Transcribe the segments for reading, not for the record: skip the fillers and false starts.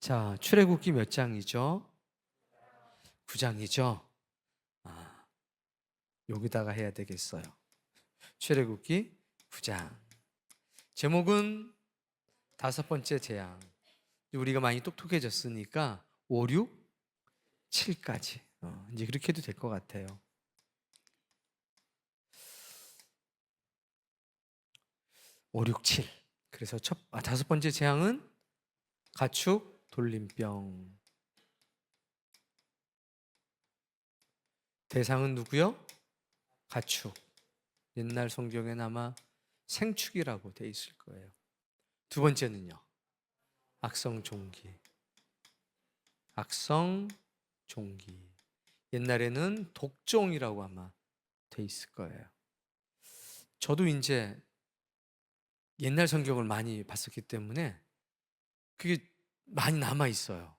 자, 출애굽기 몇 장이죠? 9장이죠? 아, 여기다가 해야 되겠어요. 출애굽기 9장. 제목은 다섯 번째 재앙. 우리가 많이 똑똑해졌으니까 5, 6, 7까지. 이제 그렇게 해도 될 것 같아요. 5, 6, 7. 그래서 다섯 번째 재앙은 가축 돌림병. 대상은 누구요? 가축. 옛날 성경에는 아마 생축이라고 돼 있을 거예요. 두 번째는요, 악성 종기. 악성 종기. 옛날에는 독종이라고 아마 돼 있을 거예요. 저도 이제 옛날 성경을 많이 봤었기 때문에 그게 많이 남아 있어요.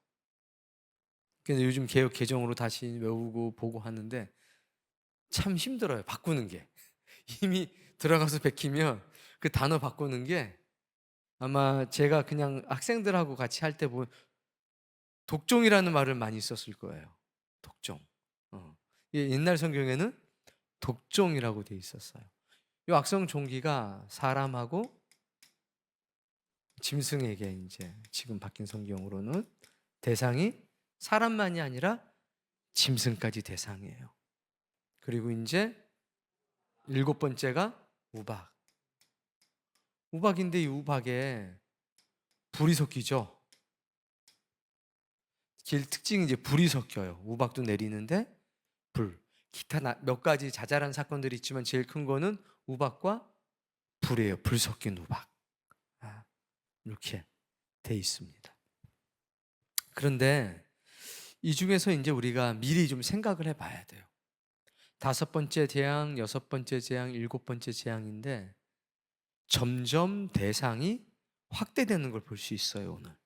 근데 요즘 개역 개정으로 다시 외우고 보고 하는데 참 힘들어요. 바꾸는 게. 이미 들어가서 베끼면 그 단어 바꾸는 게 아마 제가 그냥 학생들하고 같이 할 때 보면 독종이라는 말을 많이 썼을 거예요. 독종. 옛날 성경에는 독종이라고 돼 있었어요. 이 악성 종기가 사람하고 짐승에게 이제 지금 바뀐 성경으로는 대상이 사람만이 아니라 짐승까지 대상이에요. 그리고 이제 일곱 번째가 우박. 우박인데 이 우박에 불이 섞이죠. 제일 특징이 이제 불이 섞여요. 우박도 내리는데 불. 기타 몇 가지 자잘한 사건들이 있지만 제일 큰 거는 우박과 불이에요. 불 섞인 우박. 이렇게 돼 있습니다. 그런데 이 중에서 이제 우리가 미리 좀 생각을 해봐야 돼요. 다섯 번째 재앙, 여섯 번째 재앙, 일곱 번째 재앙인데 점점 대상이 확대되는 걸 볼 수 있어요. 오늘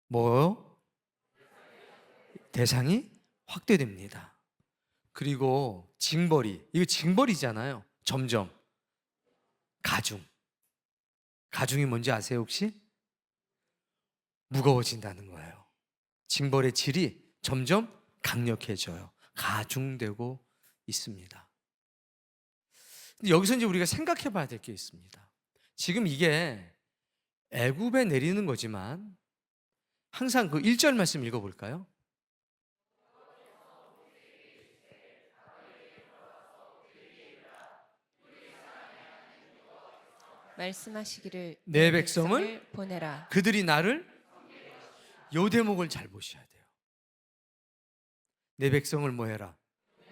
뭐요? 대상이 확대됩니다. 그리고 징벌이, 이거 징벌이잖아요. 점점 가중이 뭔지 아세요 혹시? 무거워진다는 거예요. 징벌의 질이 점점 강력해져요. 가중되고 있습니다. 근데 여기서 이제 우리가 생각해 봐야 될 게 있습니다. 지금 이게 애굽에 내리는 거지만 항상 그 1절 말씀 읽어볼까요? 말씀하시기를 내 내 백성을 백성을 보내라. 그들이 나를, 요 대목을 잘 보셔야 돼요. 내 백성을 뭐 해라?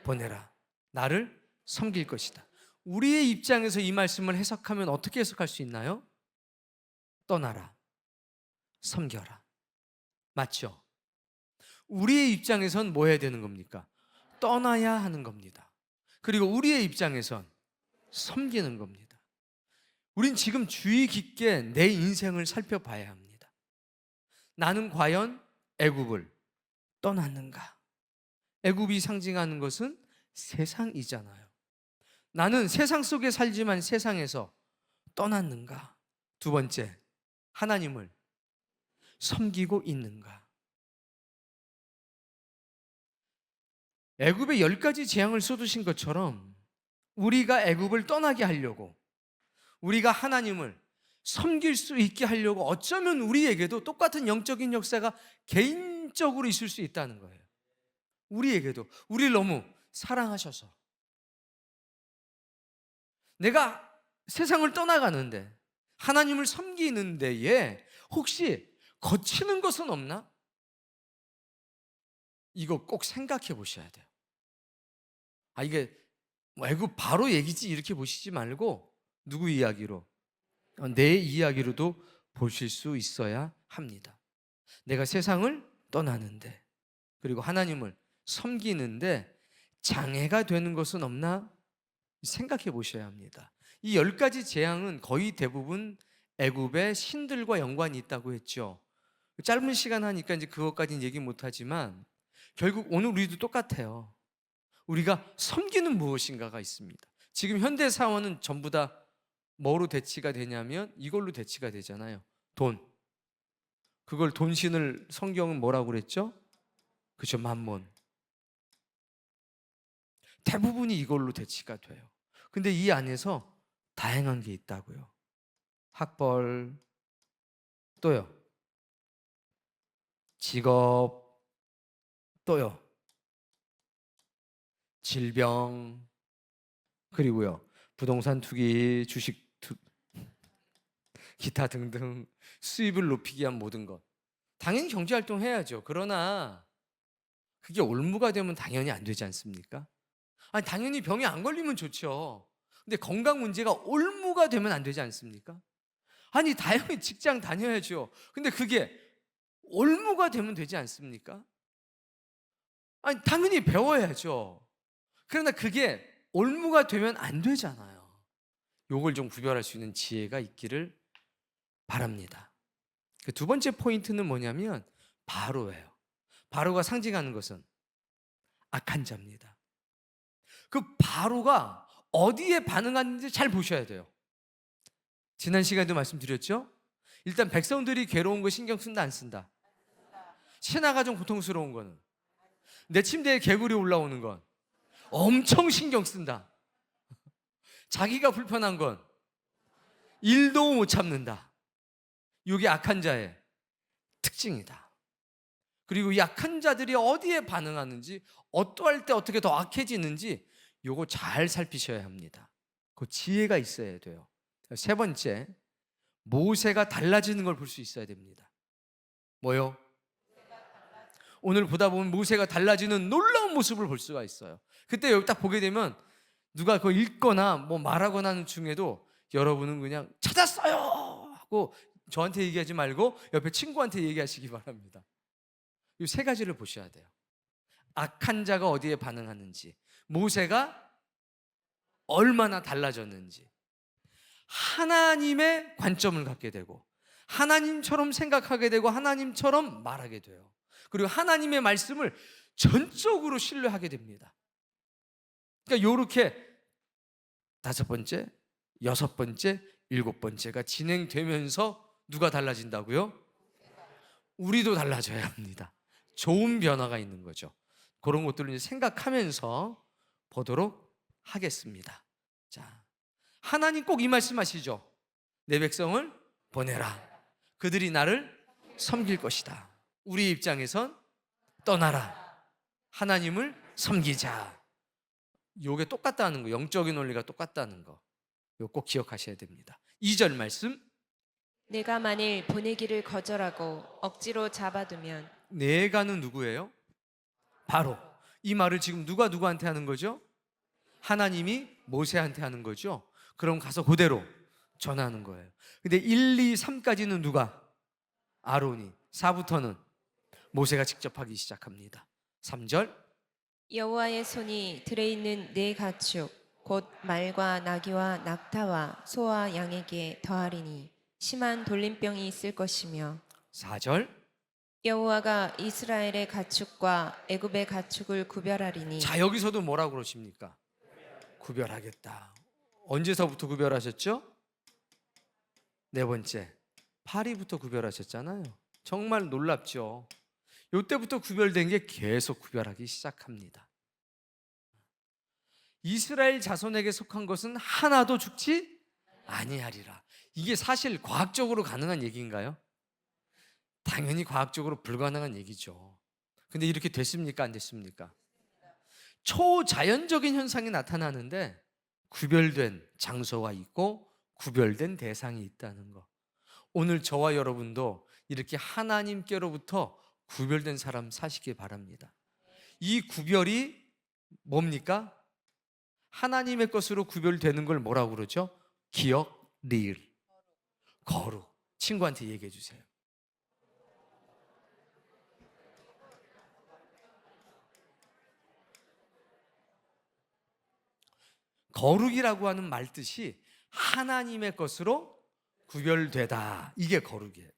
보내라. 나를 섬길 것이다. 우리의 입장에서 이 말씀을 해석하면 어떻게 해석할 수 있나요? 떠나라. 섬겨라. 맞죠? 우리의 입장에선 뭐 해야 되는 겁니까? 떠나야 하는 겁니다. 그리고 우리의 입장에선 섬기는 겁니다. 우린 지금 주의 깊게 내 인생을 살펴봐야 합니다. 나는 과연 애굽을 떠났는가? 애굽이 상징하는 것은 세상이잖아요. 나는 세상 속에 살지만 세상에서 떠났는가? 두 번째, 하나님을 섬기고 있는가? 애굽에 10가지 재앙을 쏟으신 것처럼 우리가 애굽을 떠나게 하려고, 우리가 하나님을 섬길 수 있게 하려고 어쩌면 우리에게도 똑같은 영적인 역사가 개인적으로 있을 수 있다는 거예요. 우리에게도 우리를 너무 사랑하셔서 내가 세상을 떠나가는데 하나님을 섬기는 데에 혹시 거치는 것은 없나? 이거 꼭 생각해 보셔야 돼요. 이게 애굽 바로 얘기지 이렇게 보시지 말고 누구 이야기로? 내 이야기로도 보실 수 있어야 합니다. 내가 세상을 떠나는데 그리고 하나님을 섬기는데 장애가 되는 것은 없나? 생각해 보셔야 합니다. 이 10가지 재앙은 거의 대부분 애굽의 신들과 연관이 있다고 했죠. 짧은 시간 하니까 이제 그것까지는 얘기 못 하지만 결국 오늘 우리도 똑같아요. 우리가 섬기는 무엇인가가 있습니다. 지금 현대 사원은 전부 다 뭐로 대치가 되냐면 이걸로 대치가 되잖아요. 돈. 그걸 돈신을 성경은 뭐라고 그랬죠? 그죠, 만몬. 대부분이 이걸로 대치가 돼요. 근데 이 안에서 다양한 게 있다고요. 학벌, 또요. 직업, 또요. 질병, 그리고요. 부동산 투기, 기타 등등 수입을 높이기 위한 모든 것. 당연히 경제활동 해야죠. 그러나 그게 올무가 되면 당연히 안 되지 않습니까? 아니, 당연히 병에 안 걸리면 좋죠. 근데 건강 문제가 올무가 되면 안 되지 않습니까? 아니, 다행히 직장 다녀야죠. 근데 그게 올무가 되면 되지 않습니까? 아니, 당연히 배워야죠. 그러나 그게 올무가 되면 안 되잖아요. 요걸 좀 구별할 수 있는 지혜가 있기를 바랍니다. 그 두 번째 포인트는 뭐냐면 바로예요. 바로가 상징하는 것은 악한 자입니다. 그 바로가 어디에 반응하는지 잘 보셔야 돼요. 지난 시간에도 말씀드렸죠? 일단 백성들이 괴로운 거 신경 쓴다 안 쓴다? 신하가 좀 고통스러운 거는, 내 침대에 개구리 올라오는 건 엄청 신경 쓴다. 자기가 불편한 건 일도 못 참는다. 이게 악한 자의 특징이다. 그리고 이 악한 자들이 어디에 반응하는지, 어떠할 때 어떻게 더 악해지는지 요거 잘 살피셔야 합니다. 그 지혜가 있어야 돼요. 세 번째, 모세가 달라지는 걸 볼 수 있어야 됩니다. 뭐요? 오늘 보다 보면 모세가 달라지는 놀라운 모습을 볼 수가 있어요. 그때 여기 딱 보게 되면 누가 그거 읽거나 뭐 말하거나 하는 중에도 여러분은 그냥 찾았어요 하고 저한테 얘기하지 말고 옆에 친구한테 얘기하시기 바랍니다. 이 세 가지를 보셔야 돼요. 악한 자가 어디에 반응하는지, 모세가 얼마나 달라졌는지, 하나님의 관점을 갖게 되고 하나님처럼 생각하게 되고 하나님처럼 말하게 돼요. 그리고 하나님의 말씀을 전적으로 신뢰하게 됩니다. 그러니까 이렇게 다섯 번째, 여섯 번째, 일곱 번째가 진행되면서 누가 달라진다고요? 우리도 달라져야 합니다. 좋은 변화가 있는 거죠. 그런 것들을 이제 생각하면서 보도록 하겠습니다. 자, 하나님 꼭 이 말씀하시죠. 내 백성을 보내라. 그들이 나를 섬길 것이다. 우리 입장에선 떠나라. 하나님을 섬기자. 요게 똑같다는 거, 영적인 원리가 똑같다는 거, 요 꼭 기억하셔야 됩니다. 2절 말씀. 내가 만일 보내기를 거절하고 억지로 잡아두면. 내가는 누구예요? 바로 이 말을 지금 누가 누구한테 하는 거죠? 하나님이 모세한테 하는 거죠. 그럼 가서 그대로 전하는 거예요. 근데 1, 2, 3까지는 누가? 아론이. 4부터는 모세가 직접 하기 시작합니다. 3절. 여호와의 손이 들에 있는 네 가축 곧 말과 나귀와 낙타와 소와 양에게 더하리니 심한 돌림병이 있을 것이며. 4절. 여호와가 이스라엘의 가축과 애굽의 가축을 구별하리니. 자, 여기서도 뭐라고 그러십니까? 구별하겠다. 언제서부터 구별하셨죠? 네 번째, 파리부터 구별하셨잖아요. 정말 놀랍죠? 이때부터 구별된 게 계속 구별하기 시작합니다. 이스라엘 자손에게 속한 것은 하나도 죽지 아니하리라. 이게 사실 과학적으로 가능한 얘기인가요? 당연히 과학적으로 불가능한 얘기죠. 근데 이렇게 됐습니까? 안 됐습니까? 초자연적인 현상이 나타나는데 구별된 장소가 있고 구별된 대상이 있다는 거. 오늘 저와 여러분도 이렇게 하나님께로부터 구별된 사람 사시기 바랍니다. 이 구별이 뭡니까? 하나님의 것으로 구별되는 걸 뭐라고 그러죠? 기억, 리을, 거룩. 친구한테 얘기해 주세요. 거룩이라고 하는 말 뜻이 하나님의 것으로 구별되다. 이게 거룩이에요.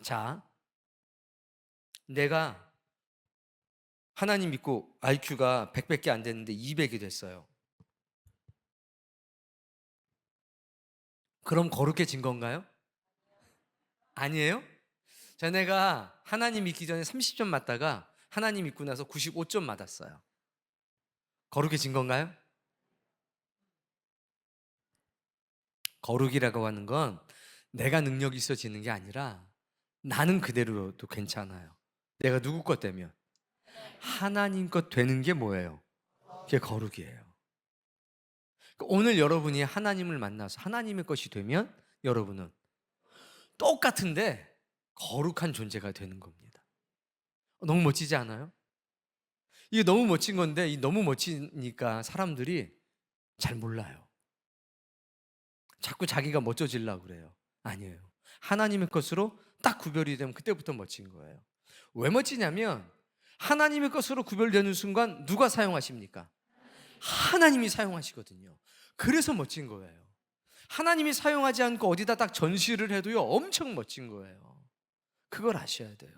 자, 내가 하나님 믿고 IQ가 100밖에 안 됐는데 200이 됐어요. 그럼 거룩해진 건가요? 아니에요? 자네가 하나님 믿기 전에 30점 맞다가 하나님 믿고 나서 95점 맞았어요. 거룩해진 건가요? 거룩이라고 하는 건 내가 능력이 있어지는 게 아니라 나는 그대로도 괜찮아요. 내가 누구 것 되면 하나님 것 되는 게 뭐예요? 그게 거룩이에요. 오늘 여러분이 하나님을 만나서 하나님의 것이 되면 여러분은 똑같은데 거룩한 존재가 되는 겁니다. 너무 멋지지 않아요? 이게 너무 멋진 건데 이 너무 멋지니까 사람들이 잘 몰라요. 자꾸 자기가 멋져지려고 그래요. 아니에요. 하나님의 것으로 딱 구별이 되면 그때부터 멋진 거예요. 왜 멋지냐면 하나님의 것으로 구별되는 순간 누가 사용하십니까? 하나님이 사용하시거든요. 그래서 멋진 거예요. 하나님이 사용하지 않고 어디다 딱 전시를 해도요 엄청 멋진 거예요. 그걸 아셔야 돼요.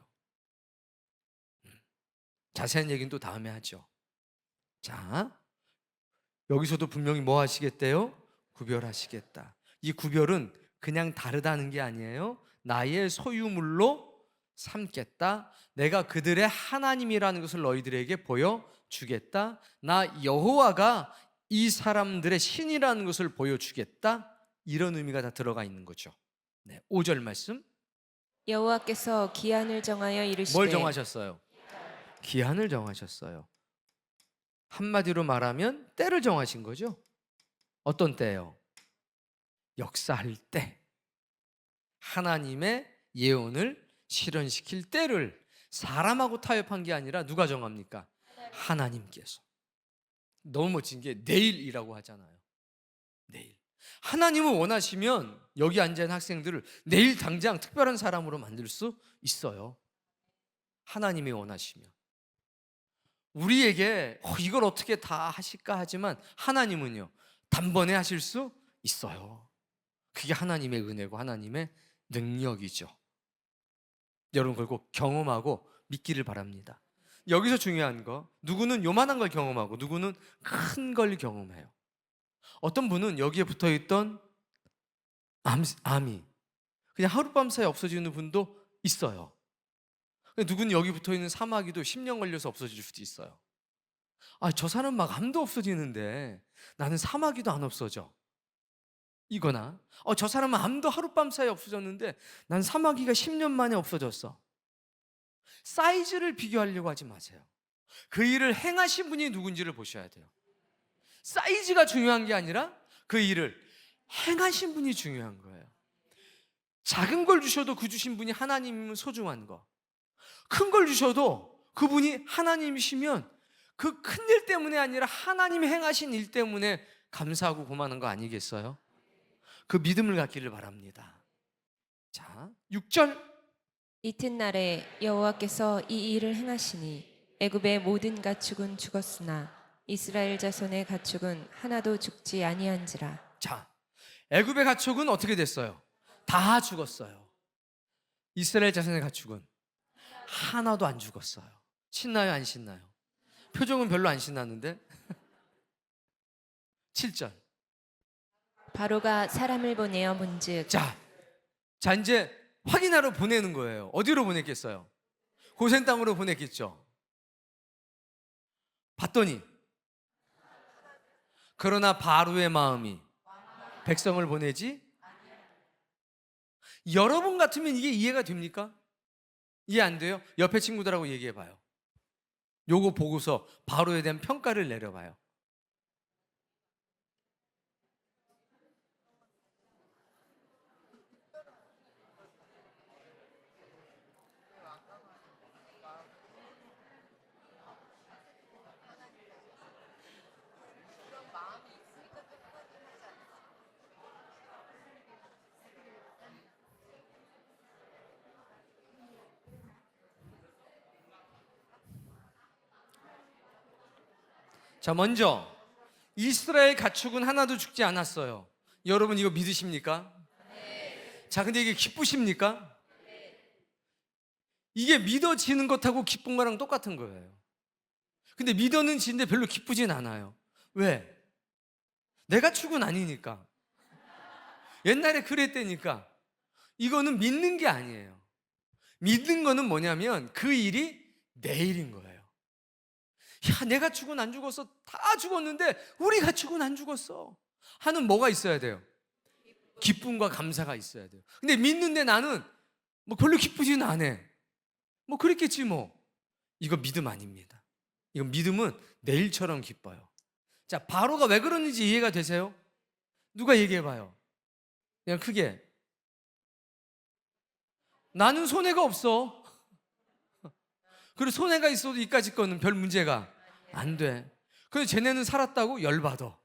자세한 얘기는 또 다음에 하죠. 자, 여기서도 분명히 뭐 하시겠대요? 구별하시겠다. 이 구별은 그냥 다르다는 게 아니에요. 나의 소유물로 삼겠다. 내가 그들의 하나님이라는 것을 너희들에게 보여주겠다. 나 여호와가 이 사람들의 신이라는 것을 보여주겠다. 이런 의미가 다 들어가 있는 거죠. 네, 5절 말씀. 여호와께서 기한을 정하여 이르시되 뭘 정하셨어요? 기한을 정하셨어요. 한마디로 말하면 때를 정하신 거죠. 어떤 때요? 역사할 때. 하나님의 예언을 실현시킬 때를 사람하고 타협한 게 아니라 누가 정합니까? 하나님께서. 너무 멋진 게 내일이라고 하잖아요. 내일. 하나님은 원하시면 여기 앉아있는 학생들을 내일 당장 특별한 사람으로 만들 수 있어요. 하나님이 원하시면. 우리에게 이걸 어떻게 다 하실까 하지만 하나님은요 단번에 하실 수 있어요. 그게 하나님의 은혜고 하나님의 능력이죠. 여러분 그걸 꼭 경험하고 믿기를 바랍니다. 여기서 중요한 거, 누구는 요만한 걸 경험하고 누구는 큰 걸 경험해요. 어떤 분은 여기에 붙어있던 암이 그냥 하룻밤 사이에 없어지는 분도 있어요. 누구는 여기 붙어있는 사마귀도 10년 걸려서 없어질 수도 있어요. 저 사람 막 암도 없어지는데 나는 사마귀도 안 없어져. 이거나 저 사람은 암도 하룻밤 사이에 없어졌는데 난 사마귀가 10년 만에 없어졌어. 사이즈를 비교하려고 하지 마세요. 그 일을 행하신 분이 누군지를 보셔야 돼요. 사이즈가 중요한 게 아니라 그 일을 행하신 분이 중요한 거예요. 작은 걸 주셔도 그 주신 분이 하나님이면 소중한 거, 큰 걸 주셔도 그분이 하나님이시면 그 큰 일 때문에 아니라 하나님이 행하신 일 때문에 감사하고 고마운 거 아니겠어요? 그 믿음을 갖기를 바랍니다. 자, 6절. 이튿날에 여호와께서 이 일을 행하시니 애굽의 모든 가축은 죽었으나 이스라엘 자손의 가축은 하나도 죽지 아니한지라. 자, 애굽의 가축은 어떻게 됐어요? 다 죽었어요. 이스라엘 자손의 가축은 하나도 안 죽었어요. 신나요, 안 신나요? 표정은 별로 안 신나는데. 7절. 바로가 사람을 보내어 문즉 자, 이제 확인하러 보내는 거예요. 어디로 보냈겠어요? 고센 땅으로 보냈겠죠. 봤더니 그러나 바로의 마음이 백성을 보내지. 여러분 같으면 이게 이해가 됩니까? 이해 안 돼요? 옆에 친구들하고 얘기해 봐요. 요거 보고서 바로에 대한 평가를 내려봐요. 자, 먼저 이스라엘 가축은 하나도 죽지 않았어요. 여러분 이거 믿으십니까? 자, 근데 이게 기쁘십니까? 이게 믿어지는 것하고 기쁜 거랑 똑같은 거예요. 근데 믿어는 지는데 별로 기쁘진 않아요. 왜? 내 가축은 아니니까. 옛날에 그랬다니까. 이거는 믿는 게 아니에요. 믿는 거는 뭐냐면 그 일이 내일인 거예요. 야, 내가 죽은 안 죽었어. 다 죽었는데 우리가 죽은 안 죽었어 하는 뭐가 있어야 돼요? 기쁨과 감사가 있어야 돼요. 근데 믿는데 나는 뭐 별로 기쁘지는 않아. 뭐 그랬겠지 뭐. 이거 믿음 아닙니다. 이거 믿음은 내일처럼 기뻐요. 자, 바로가 왜 그러는지 이해가 되세요? 누가 얘기해 봐요. 그냥 크게. 나는 손해가 없어. 그리고 손해가 있어도 이까짓 거는 별 문제가 안 돼. 근데 쟤네는 살았다고 열받아.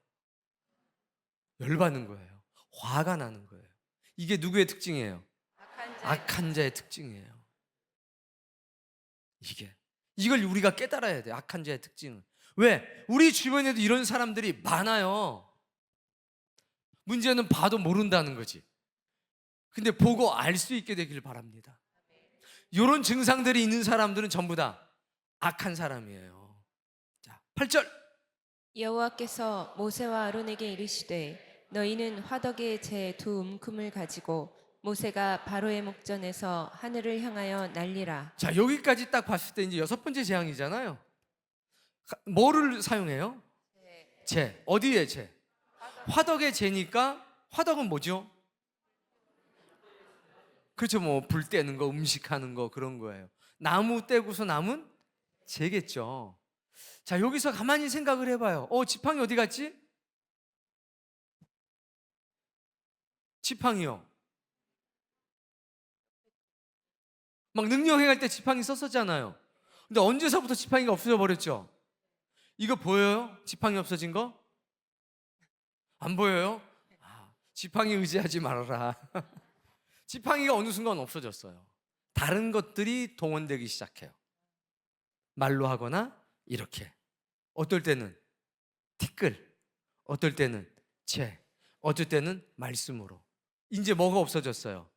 열받는 거예요. 화가 나는 거예요. 이게 누구의 특징이에요? 악한 자의 특징이에요. 이걸 우리가 깨달아야 돼요. 악한 자의 특징은. 왜? 우리 주변에도 이런 사람들이 많아요. 문제는 봐도 모른다는 거지. 근데 보고 알 수 있게 되길 바랍니다. 이런 증상들이 있는 사람들은 전부 다 악한 사람이에요. 자, 8절. 여호와께서 모세와 아론에게 이르시되 너희는 화덕의 제 두 움큼을 가지고 모세가 바로의 목전에서 하늘을 향하여 날리라. 자, 여기까지 딱 봤을 때 이제 여섯 번째 재앙이잖아요. 뭐를 사용해요? 재. 어디에 재? 화덕의 재니까 화덕은 뭐죠? 그렇죠. 뭐 불 떼는 거, 음식하는 거 그런 거예요. 나무 떼고서 남은 재겠죠. 자, 여기서 가만히 생각을 해봐요. 지팡이 어디 갔지? 지팡이요. 막 능력 행할 때 지팡이 썼었잖아요. 근데 언제서부터 지팡이가 없어져 버렸죠? 이거 보여요? 지팡이 없어진 거? 안 보여요? 지팡이 의지하지 말아라. 지팡이가 어느 순간 없어졌어요. 다른 것들이 동원되기 시작해요. 말로 하거나 이렇게. 어떨 때는 티끌, 어떨 때는 재, 어떨 때는 말씀으로. 이제 뭐가 없어졌어요?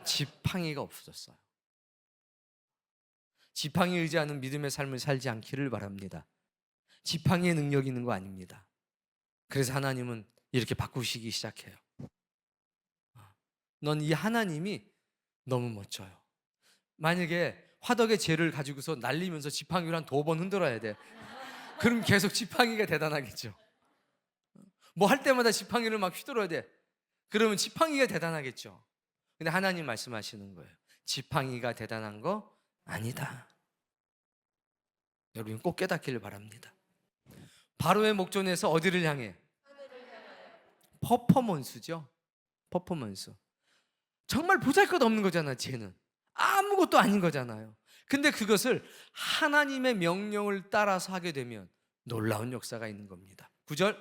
지팡이가 없어졌어요. 지팡이 의지하는 믿음의 삶을 살지 않기를 바랍니다. 지팡이의 능력이 있는 거 아닙니다. 그래서 하나님은 이렇게 바꾸시기 시작해요. 넌 이 하나님이 너무 멋져요. 만약에 화덕의 재를 가지고서 날리면서 지팡이를 한 2번 흔들어야 돼. 그럼 계속 지팡이가 대단하겠죠. 뭐 할 때마다 지팡이를 막 휘둘러야 돼. 그러면 지팡이가 대단하겠죠. 근데 하나님 말씀하시는 거예요. 지팡이가 대단한 거 아니다. 여러분 꼭 깨닫기를 바랍니다. 바로의 목전에서 어디를 향해? 퍼포먼스죠. 퍼포먼스. 정말 보잘것없는 거잖아. 쟤는 아무것도 아닌 거잖아요. 근데 그것을 하나님의 명령을 따라서 하게 되면 놀라운 역사가 있는 겁니다. 9절.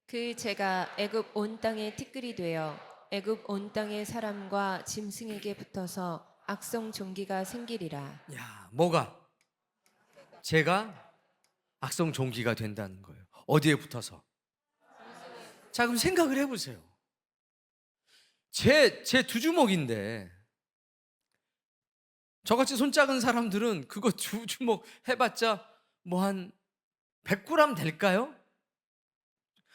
그 재가 애굽 온 땅의 티끌이 되어 애굽 온 땅의 사람과 짐승에게 붙어서 악성 종기가 생기리라. 야, 뭐가? 제가 악성 종기가 된다는 거예요. 어디에 붙어서? 자, 그럼 생각을 해보세요. 제 두 주먹인데 저같이 손 작은 사람들은 그거 두 주먹 해봤자 뭐 한 100g 될까요?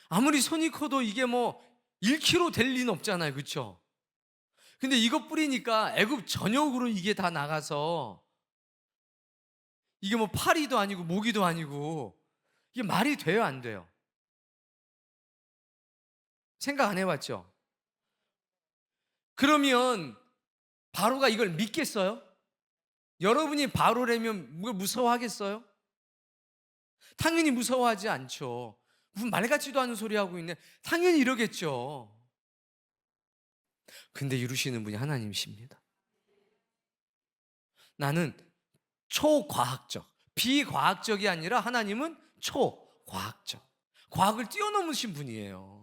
아무리 손이 커도 이게 뭐 1kg 될 리는 없잖아요. 그렇죠? 근데 이거 뿌리니까 애굽 전역으로 이게 다 나가서 이게 뭐 파리도 아니고 모기도 아니고 이게 말이 돼요, 안 돼요? 생각 안 해봤죠? 그러면 바로가 이걸 믿겠어요? 여러분이 바로라면 무서워하겠어요? 당연히 무서워하지 않죠. 무슨 말 같지도 않은 소리 하고 있네. 당연히 이러겠죠. 근데 이루시는 분이 하나님이십니다. 나는 초과학적, 비과학적이 아니라 하나님은 초과학적, 과학을 뛰어넘으신 분이에요.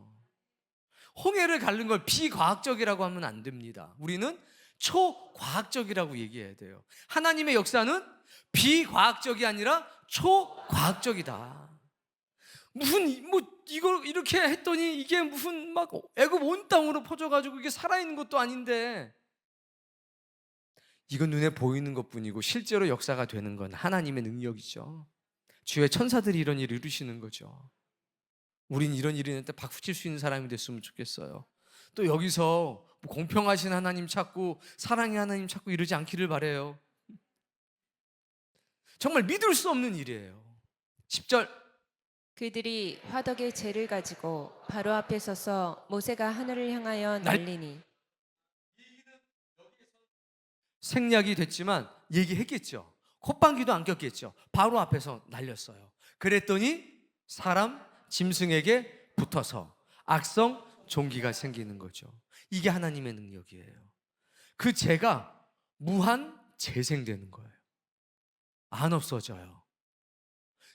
홍해를 가른 걸 비과학적이라고 하면 안 됩니다. 우리는 초과학적이라고 얘기해야 돼요. 하나님의 역사는 비과학적이 아니라 초과학적이다. 무슨 뭐 이걸 이렇게 했더니 이게 무슨 막 애굽 온 땅으로 퍼져가지고 이게 살아있는 것도 아닌데, 이건 눈에 보이는 것뿐이고 실제로 역사가 되는 건 하나님의 능력이죠. 주의 천사들이 이런 일을 이루시는 거죠. 우린 이런 일이 있을 때 박수 칠 수 있는 사람이 됐으면 좋겠어요. 또 여기서 뭐 공평하신 하나님 찾고 사랑의 하나님 찾고 이러지 않기를 바래요. 정말 믿을 수 없는 일이에요. 10절 그들이 화덕의 재를 가지고 바로 앞에 서서 모세가 하늘을 향하여 날- 날리니 생략이 됐지만 얘기했겠죠. 콧방귀도 안 꼈겠죠. 바로 앞에서 날렸어요. 그랬더니 사람 짐승에게 붙어서 악성 종기가 생기는 거죠. 이게 하나님의 능력이에요. 그 죄가 무한 재생되는 거예요. 안 없어져요.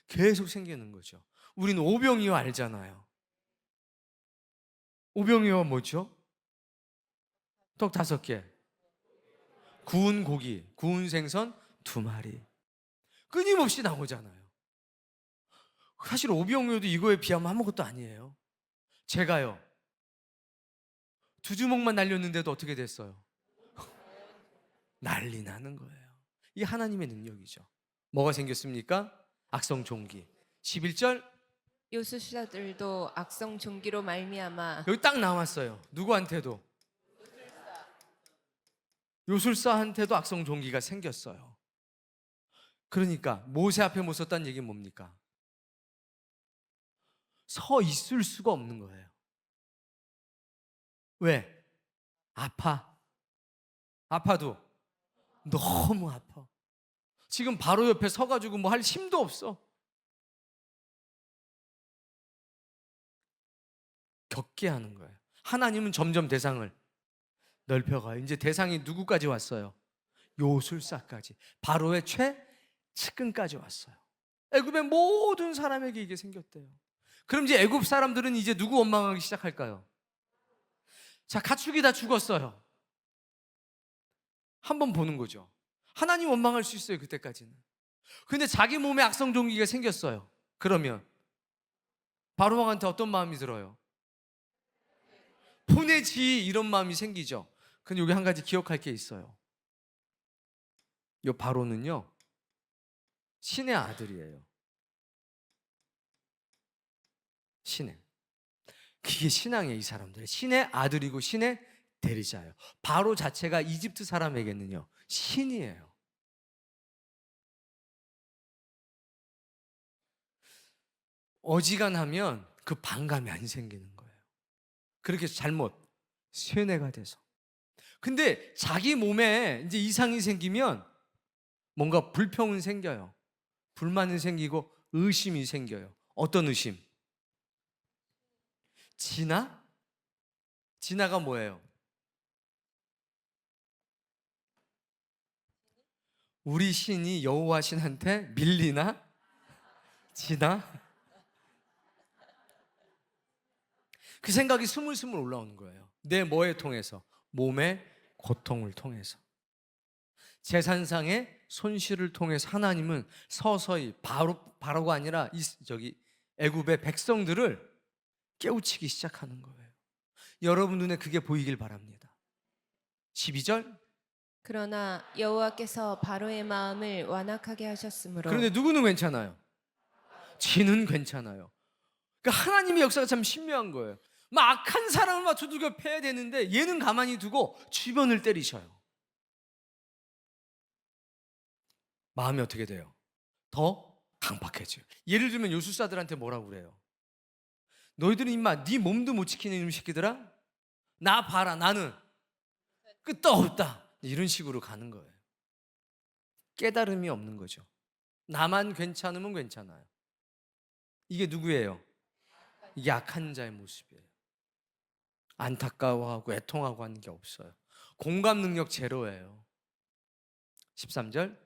계속 생기는 거죠. 우리는 오병이어 알잖아요. 오병이어 뭐죠? 떡 5개, 구운 고기, 구운 생선 2마리. 끊임없이 나오잖아요. 사실 오병이어도 이거에 비하면 아무것도 아니에요. 제가요, 2주먹만 날렸는데도 어떻게 됐어요? 난리 나는 거예요. 이게 하나님의 능력이죠. 뭐가 생겼습니까? 악성 종기. 11절 요술사들도 악성 종기로 말미암아 여기 딱 나왔어요. 누구한테도? 요술사한테도 악성 종기가 생겼어요. 그러니까 모세 앞에 못 섰다는 얘기는 뭡니까? 서 있을 수가 없는 거예요. 왜? 아파. 아파도 너무 아파. 지금 바로 옆에 서가지고 뭐 할 힘도 없어. 겪게 하는 거예요. 하나님은 점점 대상을 넓혀가요. 이제 대상이 누구까지 왔어요? 요술사까지. 바로의 최측근까지 왔어요. 애굽의 모든 사람에게 이게 생겼대요. 그럼 이제 애굽 사람들은 이제 누구 원망하기 시작할까요? 자, 가축이 다 죽었어요. 한번 보는 거죠. 하나님 원망할 수 있어요, 그때까지는. 근데 자기 몸에 악성 종기가 생겼어요. 그러면 바로 왕한테 어떤 마음이 들어요? 보내지, 이런 마음이 생기죠. 근데 여기 한 가지 기억할 게 있어요. 이 바로는요, 신의 아들이에요. 신의. 그게 신앙이에요. 이 사람들 신의 아들이고 신의 대리자예요. 바로 자체가 이집트 사람에게는요 신이에요. 어지간하면 그 반감이 안 생기는 거예요. 그렇게 잘못 쇠뇌가 돼서. 근데 자기 몸에 이제 이상이 생기면 뭔가 불평은 생겨요. 불만은 생기고 의심이 생겨요. 어떤 의심? 진아? 진아가 뭐예요? 우리 신이 여호와 신한테 밀리나? 지나? 그 생각이 스물스물 올라오는 거예요. 내 뭐에 통해서? 몸의 고통을 통해서. 재산상의 손실을 통해서 하나님은 서서히 바로가 아니라 애굽의 백성들을 깨우치기 시작하는 거예요. 여러분 눈에 그게 보이길 바랍니다. 12절. 그러나 여호와께서 바로의 마음을 완악하게 하셨으므로 그런데 누구는 괜찮아요? 지는 괜찮아요. 그러니까 하나님의 역사가 참 신묘한 거예요. 막 악한 사람을 막 두들겨 패야 되는데 얘는 가만히 두고 주변을 때리셔요. 마음이 어떻게 돼요? 더 강박해져요. 예를 들면 요술사들한테 뭐라고 그래요? 너희들은 임마 네 몸도 못 지키는 이놈 새끼들아? 나 봐라, 나는 끄떡없다. 이런 식으로 가는 거예요. 깨달음이 없는 거죠. 나만 괜찮으면 괜찮아요. 이게 누구예요? 이게 악한 자의 모습이에요. 안타까워하고 애통하고 하는 게 없어요. 공감 능력 제로예요. 13절.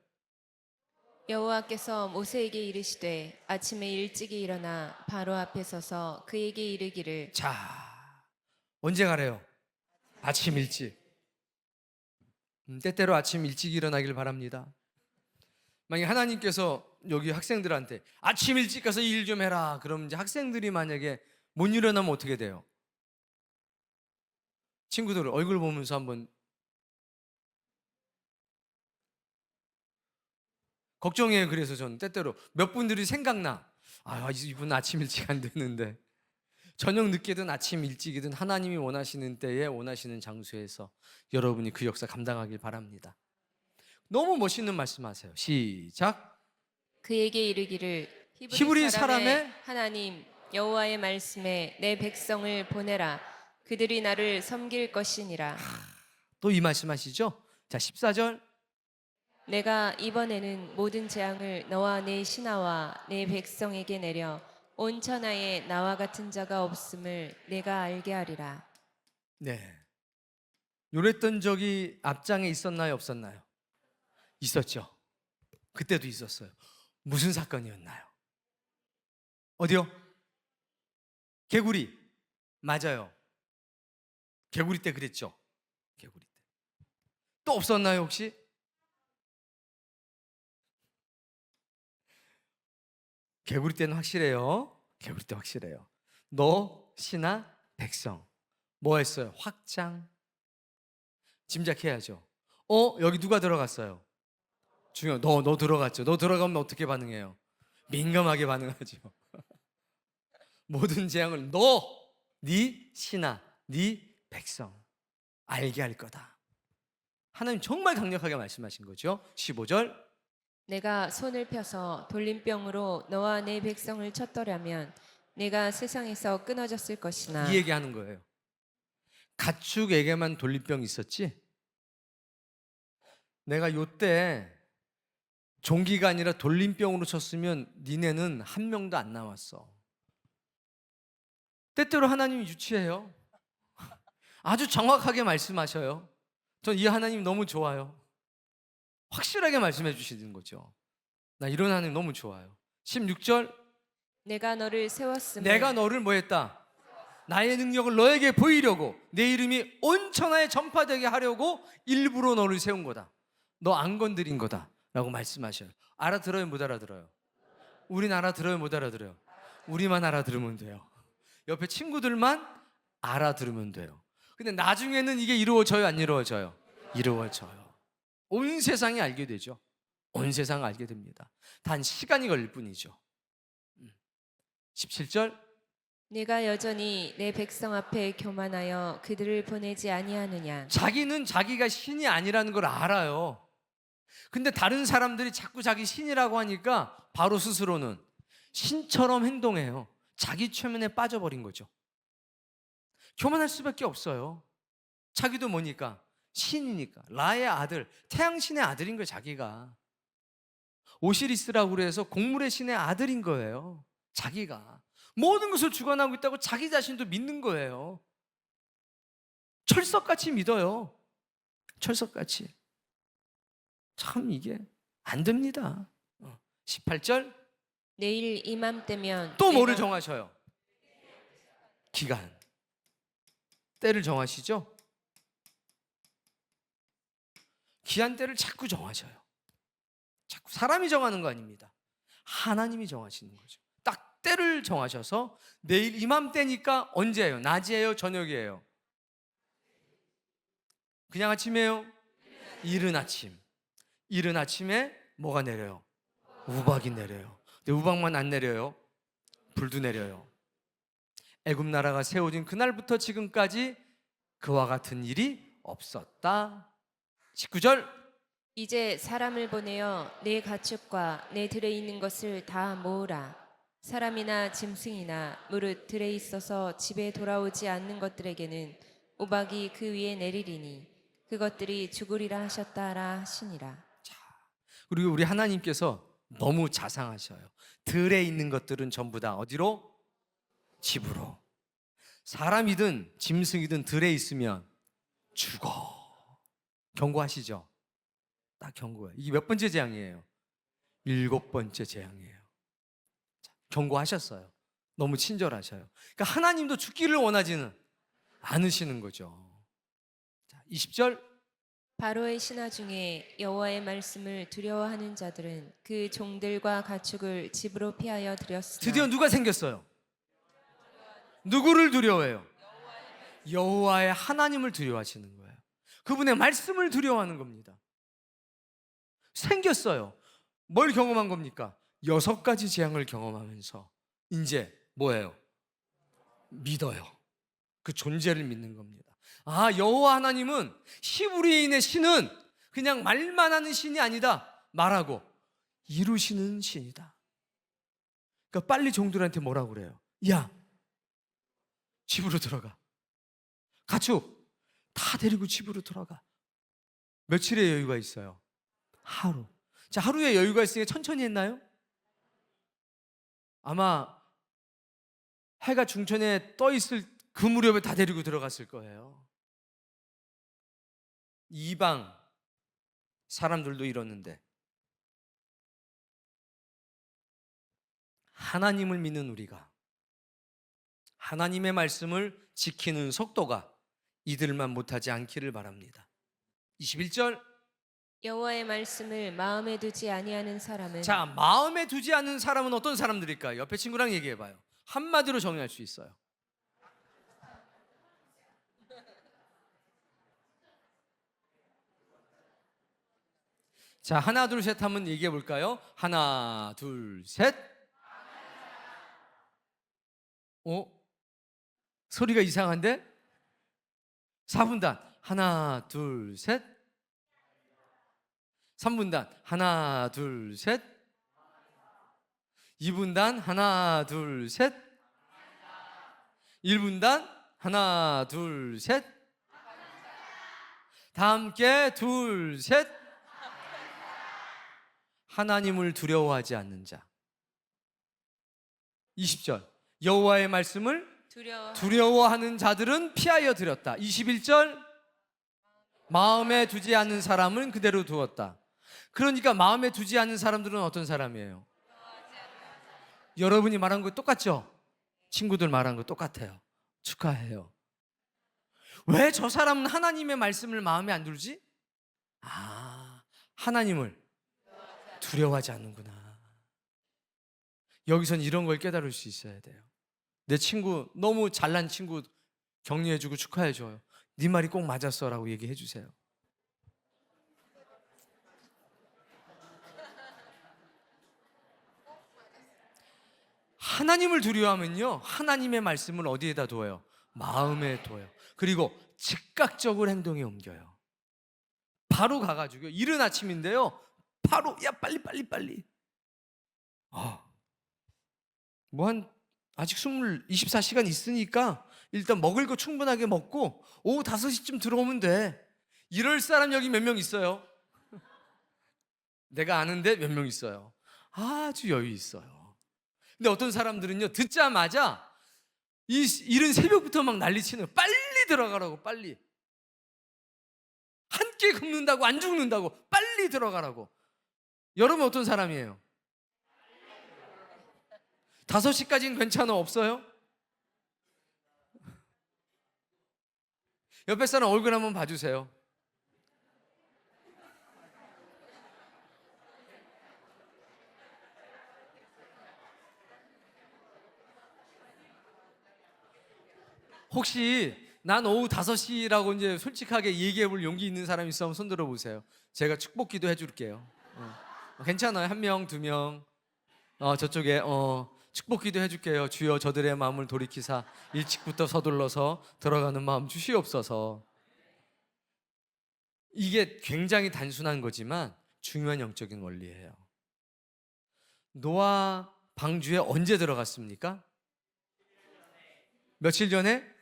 여호와께서 모세에게 이르시되 아침에 일찍이 일어나 바로 앞에 서서 그에게 이르기를 자, 언제 가래요? 아침 일찍. 때때로 아침 일찍 일어나길 바랍니다. 만약에 하나님께서 여기 학생들한테 아침 일찍 가서 일 좀 해라, 그럼 이제 학생들이 만약에 못 일어나면 어떻게 돼요? 친구들 얼굴 보면서 한번 걱정해요. 그래서 저는 때때로 몇 분들이 생각나. 아, 이분 아침 일찍 안 되는데. 저녁 늦게든 아침 일찍이든 하나님이 원하시는 때에 원하시는 장소에서 여러분이 그 역사 감당하길 바랍니다. 너무 멋있는 말씀하세요. 시작. 그에게 이르기를 히브리 사람의 하나님 여호와의 말씀에 내 백성을 보내라. 그들이 나를 섬길 것이니라. 또 이 말씀하시죠. 자, 14절. 내가 이번에는 모든 재앙을 너와 내 신하와 내 백성에게 내려 온 천하에 나와 같은 자가 없음을 내가 알게 하리라. 네. 요랬던 적이 앞장에 있었나요, 없었나요? 있었죠. 그때도 있었어요. 무슨 사건이었나요? 어디요? 개구리. 맞아요. 개구리 때 그랬죠. 개구리 때. 또 없었나요, 혹시? 개구리 때는 확실해요. 개구리 때 확실해요. 너, 신하, 백성. 뭐 했어요? 확장. 짐작해야죠. 여기 누가 들어갔어요? 중요. 너 들어갔죠. 너 들어가면 어떻게 반응해요? 민감하게 반응하죠. 모든 재앙을 너, 네 신하, 네 백성 알게 할 거다. 하나님 정말 강력하게 말씀하신 거죠. 15절. 내가 손을 펴서 돌림병으로 너와 내 백성을 쳤더라면 내가 세상에서 끊어졌을 것이나. 이 얘기하는 거예요. 가축에게만 돌림병이 있었지. 내가 요때 종기가 아니라 돌림병으로 쳤으면 니네는 한 명도 안 남았어. 때때로 하나님이 유치해요. 아주 정확하게 말씀하셔요. 전 이 하나님 너무 좋아요. 확실하게 말씀해 주시는 거죠. 나 이런 하나님 너무 좋아요. 16절. 내가 너를 세웠음을. 내가 너를 뭐 했다? 나의 능력을 너에게 보이려고 내 이름이 온 천하에 전파되게 하려고 일부러 너를 세운 거다. 너 안 건드린 거다 라고 말씀하셔요. 알아들어요, 못 알아들어요? 우린 알아들어요, 못 알아들어요? 우리만 알아들으면 돼요. 옆에 친구들만 알아들으면 돼요. 근데 나중에는 이게 이루어져요, 안 이루어져요? 이루어져요. 온 세상이 알게 되죠. 온 세상 알게 됩니다. 단 시간이 걸릴 뿐이죠. 17절. 네가 여전히 내 백성 앞에 교만하여 그들을 보내지 아니하느냐. 자기는 자기가 신이 아니라는 걸 알아요. 근데 다른 사람들이 자꾸 자기 신이라고 하니까 바로 스스로는 신처럼 행동해요. 자기 최면에 빠져버린 거죠. 교만할 수밖에 없어요. 자기도 뭐니까? 신이니까. 라의 아들, 태양신의 아들인 거예요, 자기가. 오시리스라고 그래서 곡물의 신의 아들인 거예요. 자기가. 모든 것을 주관하고 있다고 자기 자신도 믿는 거예요. 철석같이 믿어요. 철석같이. 참 이게 안 됩니다. 18절. 내일 이맘때면 또 뭐를 내가 정하셔요? 기간. 때를 정하시죠? 기한때를 자꾸 정하셔요. 자꾸 사람이 정하는 거 아닙니다. 하나님이 정하시는 거죠. 딱 때를 정하셔서 내일 이맘때니까 언제예요? 낮이에요? 저녁이에요? 그냥 아침이에요? 이른 아침. 이른 아침에 뭐가 내려요? 우박이 내려요. 근데 우박만 안 내려요. 불도 내려요. 애굽 나라가 세워진 그날부터 지금까지 그와 같은 일이 없었다. 19절. 이제 사람을 보내어 내 가축과 내 들에 있는 것을 다 모으라. 사람이나 짐승이나 무릇 들에 있어서 집에 돌아오지 않는 것들에게는 우박이 그 위에 내리리니 그것들이 죽으리라 하셨다라 하시니라. 그리고 우리 하나님께서 너무 자상하셔요. 들에 있는 것들은 전부 다 어디로? 집으로. 사람이든 짐승이든 들에 있으면 죽어. 경고하시죠? 딱 경고해요. 이게 몇 번째 재앙이에요? 7번째 재앙이에요. 자, 경고하셨어요. 너무 친절하셔요. 그러니까 하나님도 죽기를 원하지는 않으시는 거죠. 자, 20절. 바로의 신하 중에 여호와의 말씀을 두려워하는 자들은 그 종들과 가축을 집으로 피하여 들였으나 드디어 누가 생겼어요? 누구를 두려워해요? 여호와의 하나님을 두려워하시는 거예요. 그분의 말씀을 두려워하는 겁니다. 생겼어요. 뭘 경험한 겁니까? 6가지 재앙을 경험하면서 이제 뭐예요? 믿어요. 그 존재를 믿는 겁니다. 아, 여호와 하나님은 히브리인의 신은 그냥 말만 하는 신이 아니다. 말하고 이루시는 신이다. 그러니까 빨리 종들한테 뭐라고 그래요? 야, 집으로 들어가. 가축 다 데리고 집으로 들어가. 며칠의 여유가 있어요? 하루. 자, 하루의 여유가 있으니까 천천히 했나요? 아마 해가 중천에 떠 있을 그 무렵에 다 데리고 들어갔을 거예요. 이방 사람들도 이러는데 하나님을 믿는 우리가 하나님의 말씀을 지키는 속도가 이들만 못하지 않기를 바랍니다. 21절. 여호와의 말씀을 마음에 두지 아니하는 사람은 자, 마음에 두지 않는 사람은 어떤 사람들일까요? 옆에 친구랑 얘기해 봐요. 한마디로 정의할 수 있어요. 자, 하나 둘 셋 한번 얘기해 볼까요? 하나 둘 셋. 소리가 이상한데? 4분단 하나 둘 셋. 3분단 하나 둘 셋. 2분단 하나 둘 셋. 1분단 하나 둘 셋. 다 함께 둘 셋. 하나님을 두려워하지 않는 자. 20절. 여호와의 말씀을 두려워하는 자들은 피하여 들였다. 21절. 마음에 두지 않는 사람은 그대로 두었다. 그러니까 마음에 두지 않는 사람들은 어떤 사람이에요? 여러분이 말한 거 똑같죠? 친구들 말한 거 똑같아요. 축하해요. 왜 저 사람은 하나님의 말씀을 마음에 안 두지? 아, 하나님을 두려워하지 않는구나. 여기선 이런 걸 깨달을 수 있어야 돼요. 내 친구, 너무 잘난 친구 격려해주고 축하해줘요. 네 말이 꼭 맞았어 라고 얘기해 주세요. 하나님을 두려워하면요, 하나님의 말씀을 어디에다 둬요? 마음에 둬요. 그리고 즉각적으로 행동에 옮겨요. 바로 가가지고 이른 아침인데요, 바로 야 빨리 뭐 한 아직 24시간 있으니까 일단 먹을 거 충분하게 먹고 오후 5시쯤 들어오면 돼. 이럴 사람 여기 몇 명 있어요? 내가 아는데 몇 명 있어요. 아주 여유 있어요. 근데 어떤 사람들은요, 듣자마자 이른 새벽부터 막 난리치는, 빨리 들어가라고. 빨리 한 끼 굶는다고 안 죽는다고 빨리 들어가라고. 여러분 어떤 사람이에요? 5시까지는 괜찮아? 없어요? 옆에 사람 얼굴 한번 봐주세요. 혹시 난 오후 5시라고 이제 솔직하게 얘기해 볼 용기 있는 사람 있으면 손 들어 보세요. 제가 축복 기도 해줄게요. 괜찮아요. 1명, 2명. 저쪽에 축복 기도 해줄게요. 주여 저들의 마음을 돌이키사 일찍부터 서둘러서 들어가는 마음 주시옵소서. 이게 굉장히 단순한 거지만 중요한 영적인 원리예요. 노아 방주에 언제 들어갔습니까? 며칠 전에?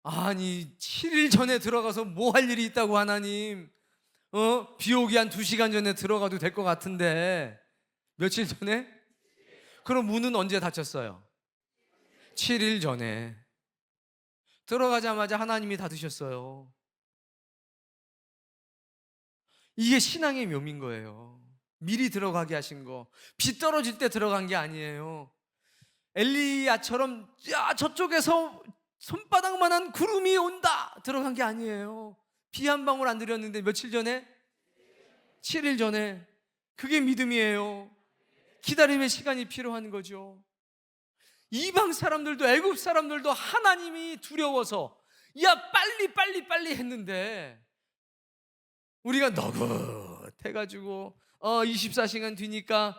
아니 7일 전에 들어가서 뭐 할 일이 있다고 하나님. 비 오기 한 2시간 전에 들어가도 될 것 같은데 며칠 전에? 그럼 문은 언제 닫혔어요? 7일 전에. 들어가자마자 하나님이 닫으셨어요. 이게 신앙의 묘미인 거예요. 미리 들어가게 하신 거. 비 떨어질 때 들어간 게 아니에요. 엘리야처럼 저쪽에서 손바닥만한 구름이 온다 들어간 게 아니에요. 비 한 방울 안 들였는데 며칠 전에? 7일 전에. 그게 믿음이에요. 기다림의 시간이 필요한 거죠. 이방 사람들도 애굽 사람들도 하나님이 두려워서 야 빨리 했는데 우리가 너긋해가지고 24시간 뒤니까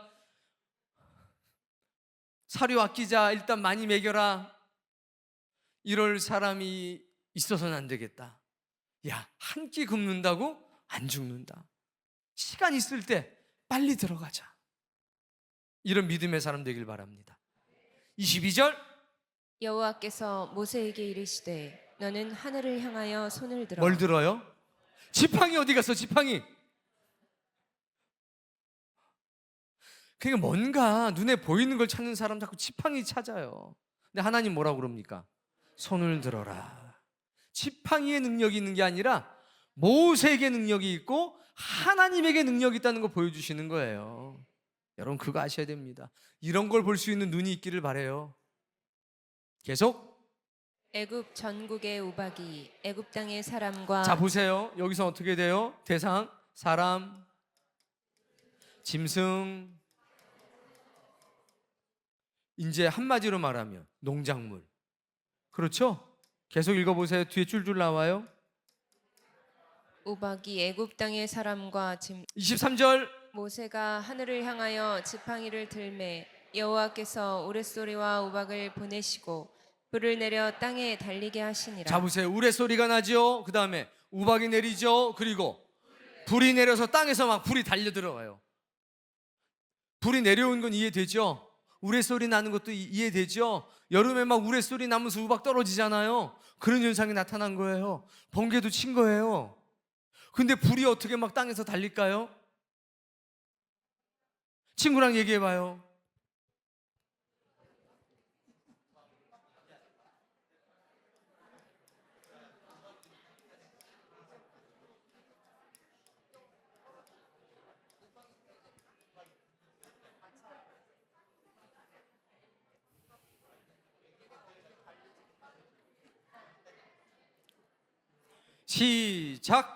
사료 아끼자, 일단 많이 먹여라. 이럴 사람이 있어서는 안 되겠다. 야, 한 끼 굶는다고 안 죽는다. 시간 있을 때 빨리 들어가자. 이런 믿음의 사람 되길 바랍니다. 22절. 여호와께서 모세에게 이르시되 너는 하늘을 향하여 손을 들어. 뭘 들어요? 지팡이 어디 갔어? 지팡이. 그러니까 뭔가 눈에 보이는 걸 찾는 사람 자꾸 지팡이 찾아요. 근데 하나님 뭐라고 그럽니까? 손을 들어라. 지팡이의 능력이 있는 게 아니라 모세에게 능력이 있고 하나님에게 능력이 있다는 거 보여주시는 거예요. 여러분 그거 아셔야 됩니다. 이런 걸 볼 수 있는 눈이 있기를 바라요. 계속. 애굽 전국의 우박이 애굽 땅의 사람과. 자 보세요. 여기서 어떻게 돼요? 대상, 사람, 짐승. 이제 한마디로 말하면 농작물. 그렇죠? 계속 읽어보세요. 뒤에 줄줄 나와요. 우박이 애굽 땅의 사람과 23절. 모세가 하늘을 향하여 지팡이를 들매 여호와께서 우레소리와 우박을 보내시고 불을 내려 땅에 달리게 하시니라. 자 보세요. 우레소리가 나죠. 그 다음에 우박이 내리죠. 그리고 불이 내려서 땅에서 막 불이 달려 들어가요. 불이 내려온 건 이해되죠? 우레소리 나는 것도 이해되죠? 여름에 막 우레소리 나면서 우박 떨어지잖아요. 그런 현상이 나타난 거예요. 번개도 친 거예요. 근데 불이 어떻게 막 땅에서 달릴까요? 친구랑 얘기해봐요. 시작.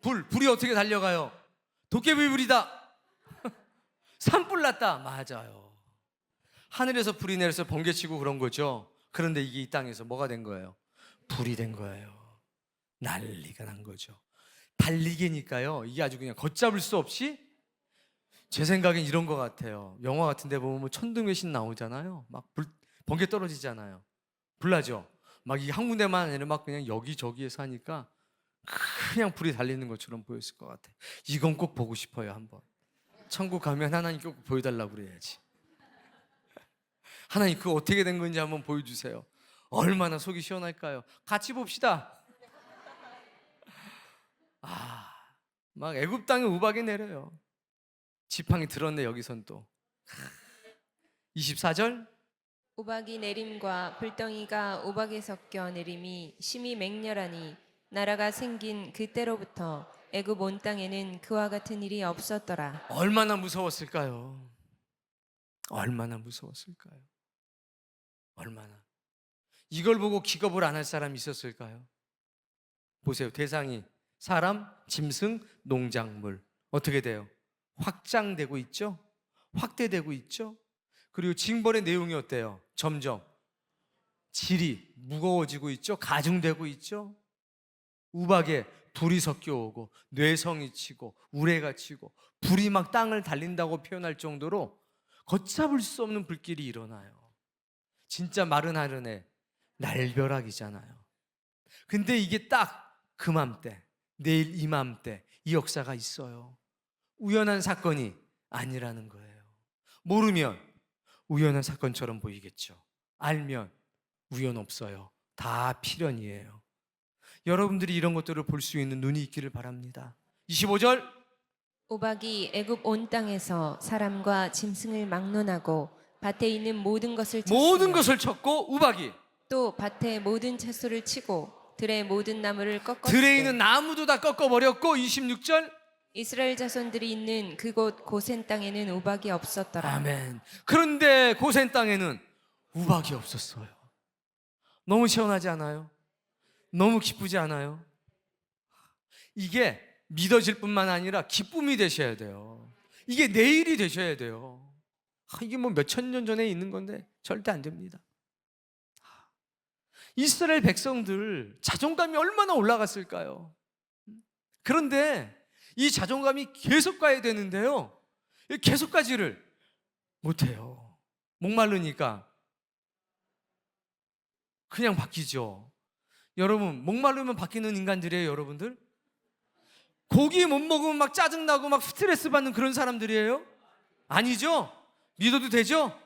불이 어떻게 달려가요? 도깨비 불이다. 산불 났다. 맞아요. 하늘에서 불이 내려서 번개치고 그런 거죠. 그런데 이게 이 땅에서 뭐가 된 거예요? 불이 된 거예요. 난리가 난 거죠. 달리기니까요. 이게 아주 그냥 걷잡을 수 없이, 제 생각엔 이런 것 같아요. 영화 같은 데 보면 천둥외신 나오잖아요. 막 번개 떨어지잖아요. 불나죠. 막 이 한 군데만 아니라 막 그냥 여기저기에서 하니까 그냥 불이 달리는 것처럼 보였을 것 같아요. 이건 꼭 보고 싶어요. 한번 천국 가면 하나님 꼭 보여달라고 그래야지. 하나님 그거 어떻게 된 건지 한번 보여주세요. 얼마나 속이 시원할까요? 같이 봅시다. 막 애굽 땅에 우박이 내려요. 지팡이 들었네. 여기선 또 24절. 우박이 내림과 불덩이가 우박에 섞여 내림이 심히 맹렬하니 나라가 생긴 그때로부터 애굽 온 땅에는 그와 같은 일이 없었더라. 얼마나 무서웠을까요? 얼마나 무서웠을까요? 얼마나. 이걸 보고 기겁을 안 할 사람이 있었을까요? 보세요. 대상이 사람, 짐승, 농작물. 어떻게 돼요? 확장되고 있죠? 확대되고 있죠? 그리고 징벌의 내용이 어때요? 점점 질이 무거워지고 있죠? 가중되고 있죠? 우박에 불이 섞여 오고 뇌성이 치고 우레가 치고 불이 막 땅을 달린다고 표현할 정도로 걷잡을 수 없는 불길이 일어나요. 진짜 마른 하늘의 날벼락이잖아요. 근데 이게 딱 그맘때, 내일 이맘때 이 역사가 있어요. 우연한 사건이 아니라는 거예요. 모르면 우연한 사건처럼 보이겠죠. 알면 우연 없어요. 다 필연이에요. 여러분들이 이런 것들을 볼 수 있는 눈이 있기를 바랍니다. 25절. 우박이 애굽 온 땅에서 사람과 짐승을 막론하고 밭에 있는 모든 것을 쳤으며 모든 것을 쳤고 우박이 또 밭의 모든 채소를 치고 들의 모든 나무를 꺾었을 들에 때 있는 나무도 다 꺾어버렸고 26절. 이스라엘 자손들이 있는 그곳 고센 땅에는 우박이 없었더라. 아멘. 그런데 고센 땅에는 우박이 없었어요. 너무 시원하지 않아요? 너무 기쁘지 않아요? 이게 믿어질 뿐만 아니라 기쁨이 되셔야 돼요. 이게 내일이 되셔야 돼요. 이게 뭐 몇천 년 전에 있는 건데 절대 안 됩니다. 이스라엘 백성들 자존감이 얼마나 올라갔을까요? 그런데 이 자존감이 계속 가야 되는데요. 계속 가지를 못해요. 목마르니까 그냥 바뀌죠. 여러분, 목마르면 바뀌는 인간들이에요, 여러분들? 고기 못 먹으면 막 짜증나고 막 스트레스 받는 그런 사람들이에요? 아니죠? 믿어도 되죠?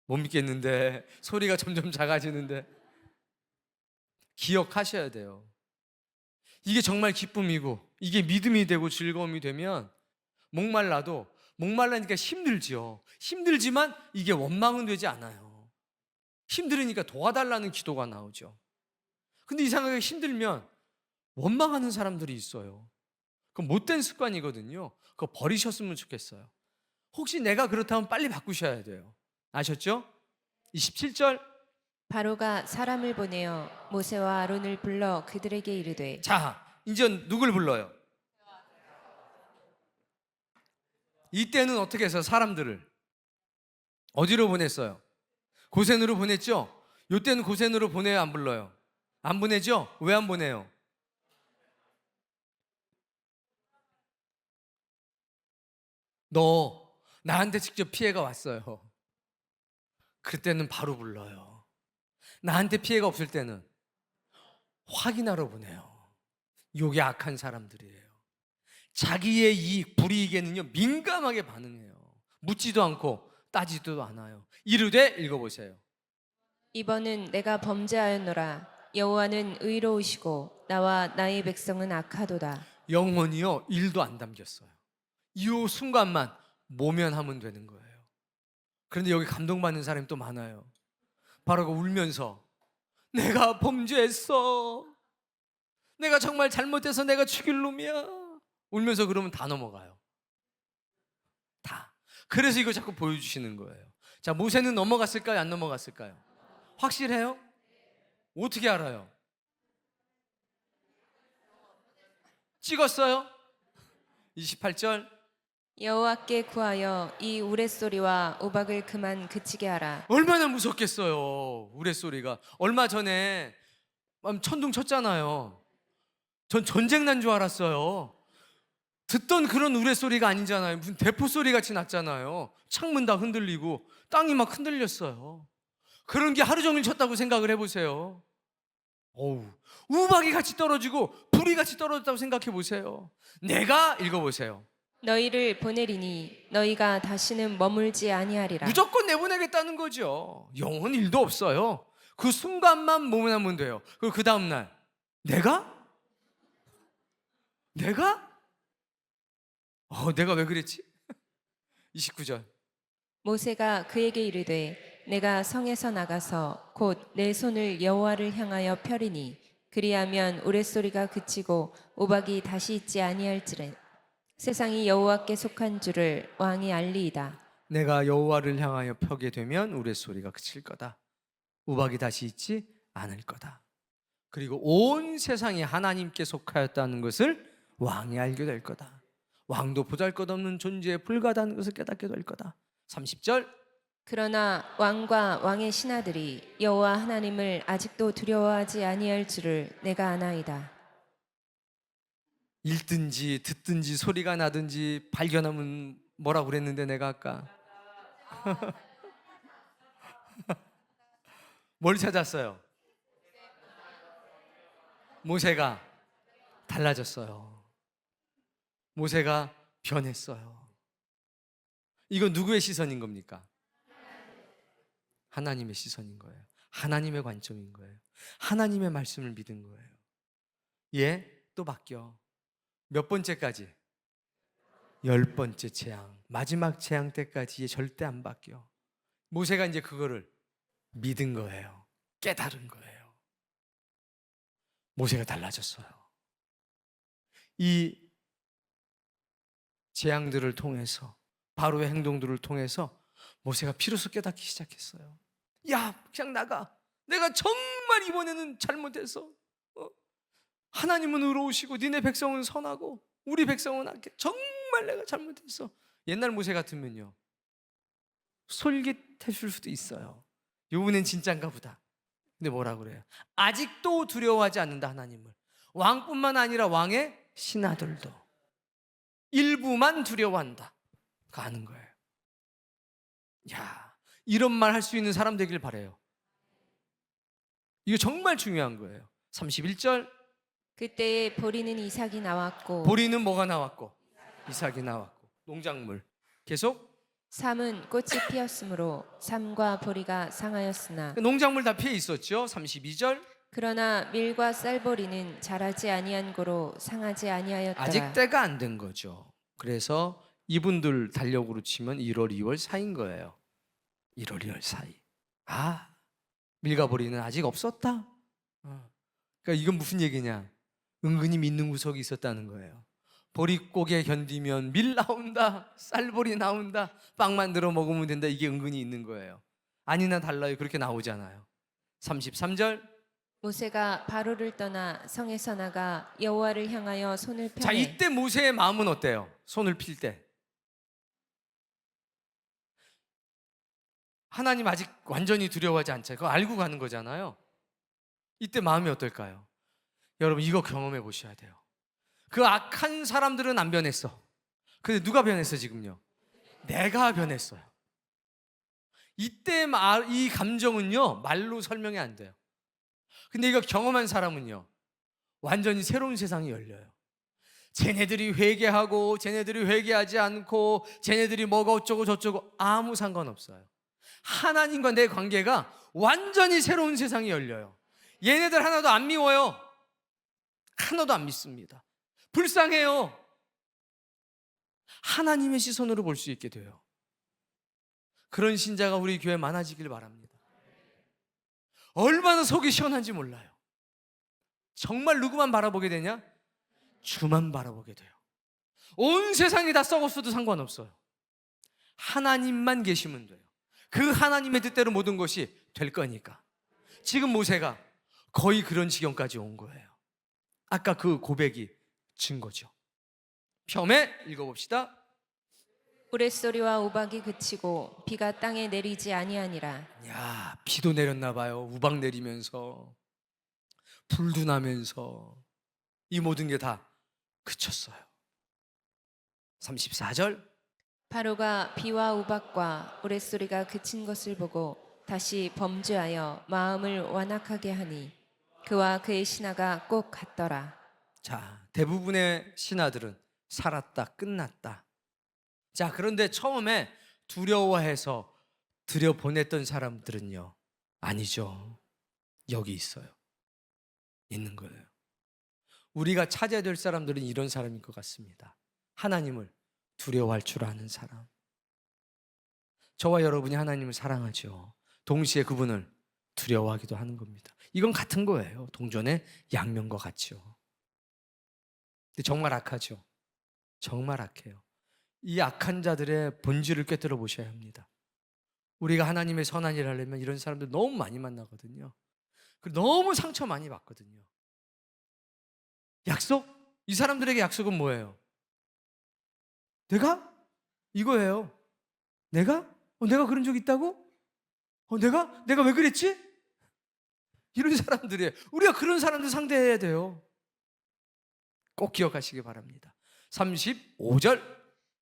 못 믿겠는데, 소리가 점점 작아지는데. 기억하셔야 돼요. 이게 정말 기쁨이고 이게 믿음이 되고 즐거움이 되면 목말라도 목말라니까 힘들지요. 힘들지만 이게 원망은 되지 않아요. 힘들으니까 도와달라는 기도가 나오죠. 근데 이상하게 힘들면 원망하는 사람들이 있어요. 그건 못된 습관이거든요. 그거 버리셨으면 좋겠어요. 혹시 내가 그렇다면 빨리 바꾸셔야 돼요. 아셨죠? 27절. 바로가 사람을 보내어 모세와 아론을 불러 그들에게 이르되 자, 이제 누굴 불러요? 이때는 어떻게 해서 사람들을 어디로 보냈어요? 고센으로 보냈죠? 이때는 고센으로 보내요, 안 불러요? 안 보내죠? 왜 안 보내요? 너 나한테 직접 피해가 왔어요. 그때는 바로 불러요. 나한테 피해가 없을 때는 확인하러 보내요. 요게 악한 사람들이에요. 자기의 이익, 불이익에는요 민감하게 반응해요. 묻지도 않고 따지지도 않아요. 이르되, 읽어보세요. 이번은 내가 범죄하였노라. 여호와는 의로우시고 나와 나의 백성은 악하도다. 영혼이요 1도 안 담겼어요. 이 순간만 모면하면 되는 거예요. 그런데 여기 감동받는 사람이 또 많아요. 바로 그 울면서 내가 범죄했어, 내가 정말 잘못해서 내가 죽일 놈이야, 울면서 그러면 다 넘어가요. 다. 그래서 이거 자꾸 보여주시는 거예요. 자, 모세는 넘어갔을까요, 안 넘어갔을까요? 확실해요? 어떻게 알아요? 찍었어요? 28절. 여호와께 구하여 이 우레소리와 우박을 그만 그치게 하라. 얼마나 무섭겠어요, 우레소리가. 얼마 전에 천둥 쳤잖아요. 전 전쟁 난 줄 알았어요. 듣던 그런 우레소리가 아니잖아요. 무슨 대포 소리 같이 났잖아요. 창문 다 흔들리고 땅이 막 흔들렸어요. 그런 게 하루 종일 쳤다고 생각을 해보세요. 어우, 우박이 같이 떨어지고 불이 같이 떨어졌다고 생각해 보세요. 내가, 읽어보세요. 너희를 보내리니 너희가 다시는 머물지 아니하리라. 무조건 내보내겠다는 거죠. 영혼 1도 없어요. 그 순간만 모면하면 돼요. 그리고 그 다음날 내가? 내가 왜 그랬지? 29절. 모세가 그에게 이르되 내가 성에서 나가서 곧 내 손을 여호와를 향하여 펴리니 그리하면 우레소리가 그치고 우박이 다시 있지 아니할지래. 세상이 여호와께 속한 줄을 왕이 알리이다. 내가 여호와를 향하여 펴게 되면 우레소리가 그칠 거다. 우박이 다시 있지 않을 거다. 그리고 온 세상이 하나님께 속하였다는 것을 왕이 알게 될 거다. 왕도 보잘것없는 존재에 불과하다는 것을 깨닫게 될 거다. 30절. 그러나 왕과 왕의 신하들이 여호와 하나님을 아직도 두려워하지 아니할 줄을 내가 아나이다. 읽든지 듣든지 소리가 나든지 발견하면 뭐라고 그랬는데 내가 아까 뭘 찾았어요? 모세가 달라졌어요. 모세가 변했어요. 이건 누구의 시선인 겁니까? 하나님의 시선인 거예요. 하나님의 관점인 거예요. 하나님의 말씀을 믿은 거예요. 예, 또 바뀌어. 몇 번째까지? 10번째 재앙, 마지막 재앙 때까지 절대 안 바뀌어. 모세가 이제 그거를 믿은 거예요. 깨달은 거예요. 모세가 달라졌어요. 이 재앙들을 통해서, 바로의 행동들을 통해서 모세가 비로소 깨닫기 시작했어요. 야, 그냥 나가. 내가 정말 이번에는 잘못해서 하나님은 의로우시고 니네 백성은 선하고 우리 백성은 악해. 정말 내가 잘못했어. 옛날 모세 같으면요 솔깃해줄 수도 있어요. 요번엔 진짠가 보다. 근데 뭐라 그래요? 아직도 두려워하지 않는다, 하나님을. 왕뿐만 아니라 왕의 신하들도 일부만 두려워한다. 가는 거예요. 야, 이런 말 할 수 있는 사람 되길 바라요. 이거 정말 중요한 거예요. 31절. 그때에 보리는 이삭이 나왔고 보리는 뭐가 나왔고? 이삭이 나왔고. 농작물. 계속. 삼은 꽃이 피었으므로 삼과 보리가 상하였으나 농작물 다 피해 있었죠. 32절. 그러나 밀과 쌀보리는 자라지 아니한 고로 상하지 아니하였더라. 아직 때가 안 된 거죠. 그래서 이분들 달력으로 치면 1월, 2월 사이인 거예요. 1월, 2월 사이. 아, 밀과 보리는 아직 없었다. 그러니까 이건 무슨 얘기냐? 은근히 믿는 구석이 있었다는 거예요. 보릿고개 견디면 밀 나온다, 쌀보리 나온다, 빵 만들어 먹으면 된다. 이게 은근히 있는 거예요. 아니나 달라요. 그렇게 나오잖아요. 33절. 모세가 바로를 떠나 성에서 나가 여호와를 향하여 손을 자, 펴매 이때 모세의 마음은 어때요? 손을 필 때. 하나님 아직 완전히 두려워하지 않잖아요. 그거 알고 가는 거잖아요. 이때 마음이 어떨까요? 여러분, 이거 경험해 보셔야 돼요. 그 악한 사람들은 안 변했어. 근데 누가 변했어 지금요? 내가 변했어요. 이때 이 감정은요, 말로 설명이 안 돼요. 근데 이거 경험한 사람은요, 완전히 새로운 세상이 열려요. 쟤네들이 회개하고 쟤네들이 회개하지 않고 쟤네들이 뭐가 어쩌고 저쩌고 아무 상관없어요. 하나님과 내 관계가 완전히 새로운 세상이 열려요. 얘네들 하나도 안 미워요. 하나도 안 믿습니다. 불쌍해요. 하나님의 시선으로 볼 수 있게 돼요. 그런 신자가 우리 교회에 많아지길 바랍니다. 얼마나 속이 시원한지 몰라요. 정말 누구만 바라보게 되냐? 주만 바라보게 돼요. 온 세상이 다 썩었어도 상관없어요. 하나님만 계시면 돼요. 그 하나님의 뜻대로 모든 것이 될 거니까. 지금 모세가 거의 그런 지경까지 온 거예요. 아까 그 고백이 증거죠. 처음에 읽어봅시다. 우레소리와 우박이 그치고 비가 땅에 내리지 아니하니라. 야, 비도 내렸나 봐요. 우박 내리면서 불도 나면서 이 모든 게 다 그쳤어요. 34절. 바로가 비와 우박과 우레소리가 그친 것을 보고 다시 범죄하여 마음을 완악하게 하니 그와 그의 신하가 꼭 같더라. 자, 대부분의 신하들은 살았다, 끝났다. 자, 그런데 처음에 두려워해서 들여보냈던 사람들은요, 아니죠. 여기 있어요. 있는 거예요. 우리가 찾아야 될 사람들은 이런 사람일 것 같습니다. 하나님을 두려워할 줄 아는 사람. 저와 여러분이 하나님을 사랑하죠. 동시에 그분을 두려워하기도 하는 겁니다. 이건 같은 거예요. 동전의 양면과 같죠. 근데 정말 악하죠. 정말 악해요. 이 악한 자들의 본질을 꿰뚫어 보셔야 합니다. 우리가 하나님의 선한 일을 하려면 이런 사람들 너무 많이 만나거든요. 그리고 너무 상처 많이 받거든요. 약속? 이 사람들에게 약속은 뭐예요? 내가? 이거예요. 내가? 내가 그런 적 있다고? 내가 왜 그랬지? 이런 사람들이에요. 우리가 그런 사람들 상대해야 돼요. 꼭 기억하시기 바랍니다. 35절.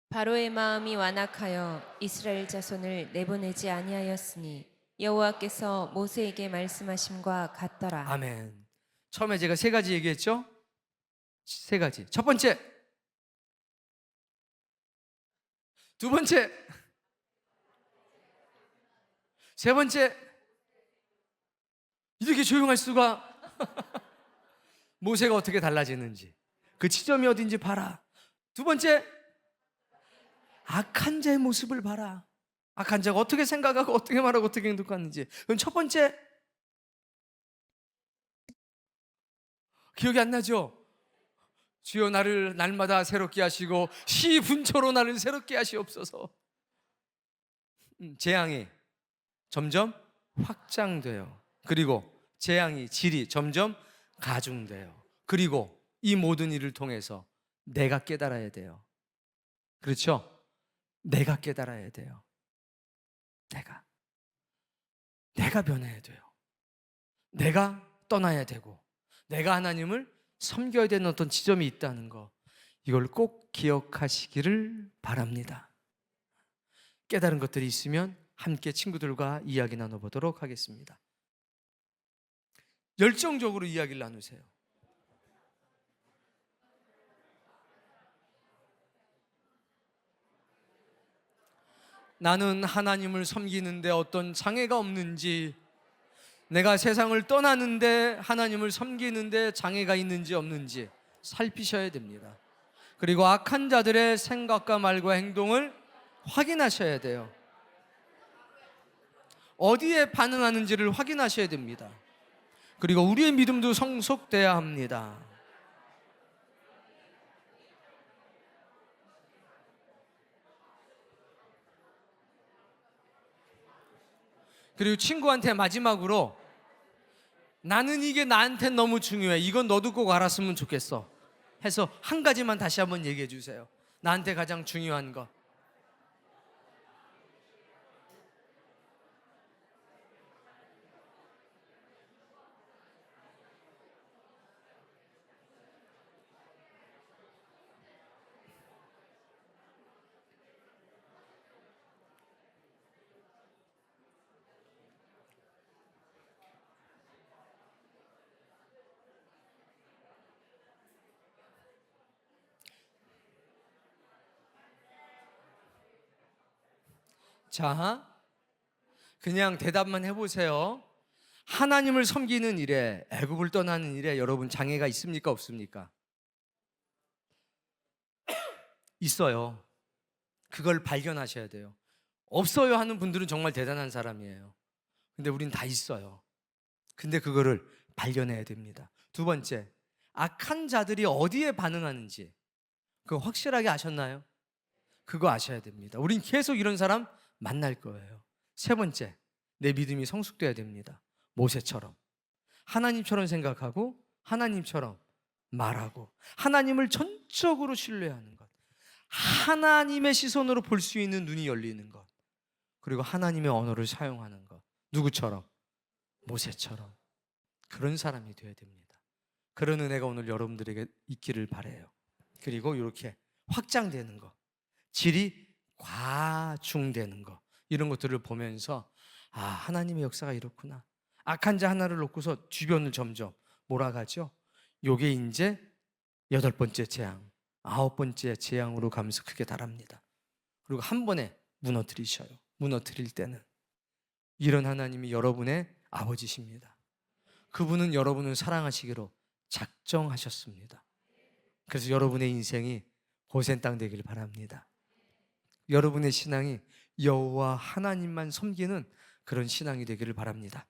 바로의 마음이 완악하여 이스라엘 자손을 내보내지 아니하였으니 여호와께서 모세에게 말씀하심과 같더라. 아멘. 처음에 제가 세 가지 얘기했죠? 세 가지. 첫 번째, 두 번째, 세 번째. 이렇게 조용할 수가. 모세가 어떻게 달라지는지, 그 지점이 어딘지 봐라. 두 번째, 악한 자의 모습을 봐라. 악한 자가 어떻게 생각하고 어떻게 말하고 어떻게 행동하는지. 그럼 첫 번째, 기억이 안 나죠? 주여 나를 날마다 새롭게 하시고 시분초로 나를 새롭게 하시옵소서. 재앙이 점점 확장돼요. 그리고 재앙이 질이 점점 가중돼요. 그리고 이 모든 일을 통해서 내가 깨달아야 돼요. 그렇죠? 내가 깨달아야 돼요. 내가 변해야 돼요. 내가 떠나야 되고 내가 하나님을 섬겨야 되는 어떤 지점이 있다는 거, 이걸 꼭 기억하시기를 바랍니다. 깨달은 것들이 있으면 함께 친구들과 이야기 나눠보도록 하겠습니다. 열정적으로 이야기를 나누세요. 나는 하나님을 섬기는데 어떤 장애가 없는지, 내가 세상을 떠나는데 하나님을 섬기는데 장애가 있는지 없는지 살피셔야 됩니다. 그리고 악한 자들의 생각과 말과 행동을 확인하셔야 돼요. 어디에 반응하는지를 확인하셔야 됩니다. 그리고 우리의 믿음도 성숙돼야 합니다. 그리고 친구한테 마지막으로 나는 이게 나한테 너무 중요해. 이건 너도 꼭 알았으면 좋겠어. 해서 한 가지만 다시 한번 얘기해 주세요. 나한테 가장 중요한 것. 자, 그냥 대답만 해보세요. 하나님을 섬기는 일에, 애굽을 떠나는 일에 여러분 장애가 있습니까? 없습니까? 있어요. 그걸 발견하셔야 돼요. 없어요 하는 분들은 정말 대단한 사람이에요. 근데 우린 다 있어요. 근데 그거를 발견해야 됩니다. 두 번째, 악한 자들이 어디에 반응하는지 그거 확실하게 아셨나요? 그거 아셔야 됩니다. 우린 계속 이런 사람 만날 거예요. 세 번째, 내 믿음이 성숙돼야 됩니다. 모세처럼 하나님처럼 생각하고 하나님처럼 말하고 하나님을 전적으로 신뢰하는 것, 하나님의 시선으로 볼 수 있는 눈이 열리는 것, 그리고 하나님의 언어를 사용하는 것. 누구처럼? 모세처럼. 그런 사람이 되어야 됩니다. 그런 은혜가 오늘 여러분들에게 있기를 바라요. 그리고 이렇게 확장되는 것, 질이 과중되는 것, 이런 것들을 보면서 아, 하나님의 역사가 이렇구나. 악한 자 하나를 놓고서 주변을 점점 몰아가죠. 요게 이제 8번째 재앙, 9번째 재앙으로 가면서 크게 달합니다. 그리고 한 번에 무너뜨리셔요. 무너뜨릴 때는 이런 하나님이 여러분의 아버지십니다. 그분은 여러분을 사랑하시기로 작정하셨습니다. 그래서 여러분의 인생이 고센 땅 되길 바랍니다. 여러분의 신앙이 여호와 하나님만 섬기는 그런 신앙이 되기를 바랍니다.